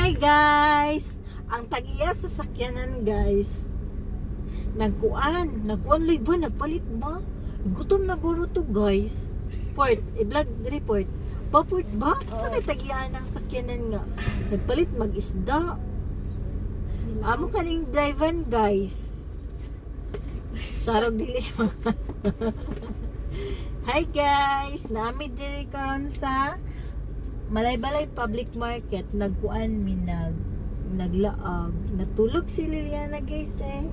Hi guys! Ang tag-iya sa sakyanan guys. Nagkuan loy ba? Nagpalit ba? Gutom na guro to guys. Port, i-vlog report. Paport ba? Sa kay tag-iyaan ng sakyanan nga. Nagpalit mag-isda. Amo kaning drivan guys. Sarog dili mga. Hi guys! Naami diri karon sa Malaybalay Public Market. Nagkuan mi naglaag. Natulog si Liliana guys eh.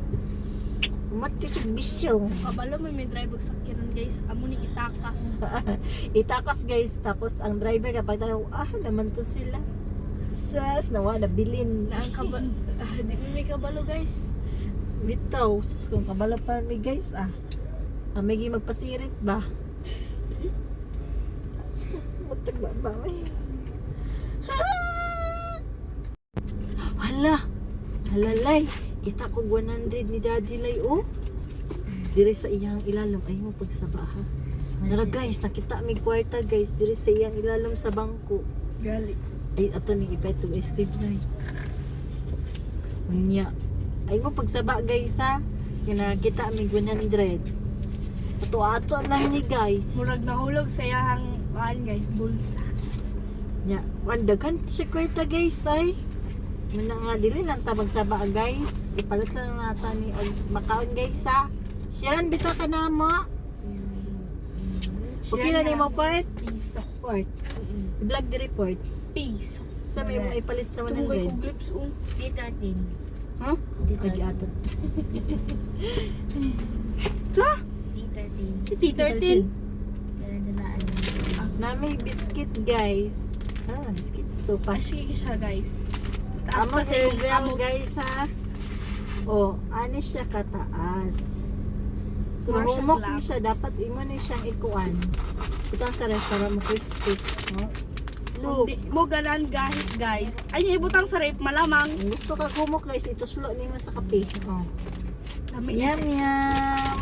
Umat ko siya bisyo. Kabalo may drive og sakyanan guys. Amo ni itakas. Itakas guys. Tapos ang driver kapag tanaw, naman to sila. Sas, nawa na bilin. Na ang di may kabalo guys. Bitaw, sus kung kabala pa mi guys may magpasirit ba? Matag ba Halalay, kita ko 100 ni Daddy Lay dire sa iyang ilalom. Ay mo pagsaba ha. Nara guys, nakita mi kwarta guys dire sa iyang ilalom sa bangko. Gali. Ay ato ni ipetong ice cream na. Unya. Ay mo pagsaba guys ha. Kita mi 100. Ato lang ni guys. Murag nahulog sa iyang guys, bulsa. Nya, daghan si kwarta guys ay. Muna nga dili lang ta magsaba guys. Ipalit lang nata ni makaon guys ha. Sharon bitaw ka na mo. Okay na ni mo part? Piso. Part. I-vlog the report. Piso. Sa may mo ipalit sa 100. Tungkol ko grips D13. Ha? Agi ato. Sa? D13. Na may biscuit guys. Biscuit. So Sige siya guys. Taas Amo pa sa level guys ha. Ani siya kataas. Kung More siya humok black. ni siya, dapat imo ni siyang ikuan. Ito ang sa restaurant mo crispy. Look. Mo ganan gahit guys. Ay ibutang sa rape malamang. Kung gusto ka humok guys, ituslo nimo sa kape. Dami Yum yum.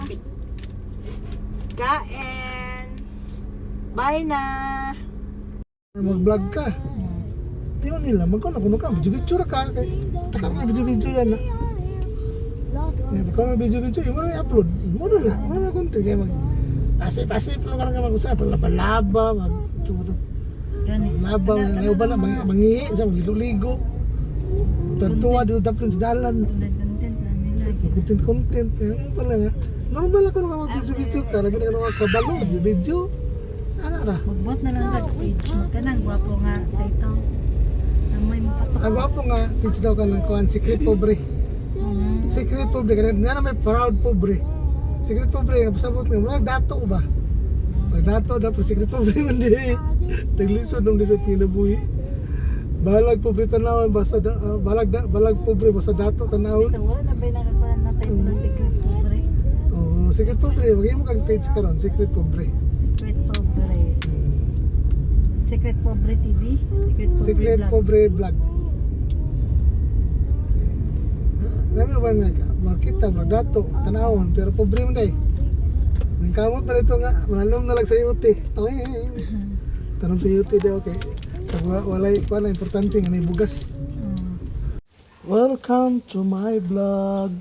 Kain. Bye na. Mag-vlog ka. Tingnan nila, magkano ka, video-video ka. Taka nga video-video yan na. Magkano video-video, yung mga i-upload. Muna na konti. Kaya pasip-pasip lang ka mag-usap. Laba-laba, laba, ngayon ba na, mangihi siya, magligo-ligo. Tantuwa dito dapat sa dalan. Content. Yung pala nga. Normal ako nung mag-video-video ka. Labi na ka nung kabalo, video-video. Ano ra? Magbuhat na lang page. Magkanang gwapo nga ito. May mapatok. Ang gwapo nga, page daw ka ng kuhan, Secret Pobre. Secret Pobre, nga na may Proud Pobre. Secret Pobre, ang pasabot nga, mga dato ba? May dato daw, Secret Pobre man di. Naglisod nung di sa pinabuhi. Balag Pobre tanawon, basta balag Pobre, basta dato tanawon. Ito, wala na ba yung nakakuha na tayo na Secret Pobre? Oo, Secret Pobre, magiging mo kang page ka ron, Secret Pobre. Secret Pobre. Secret Pobre TV? Secret Vlog. Pobre Vlog. Dami ba nga, makita, dato, tanawon, pero pobre mo dahi. May kamot pa rito nga, manalom na lang sa yuti. Tanong sa yuti daw, okay. Walay pa na, importante nga na bugas. Welcome to my vlog.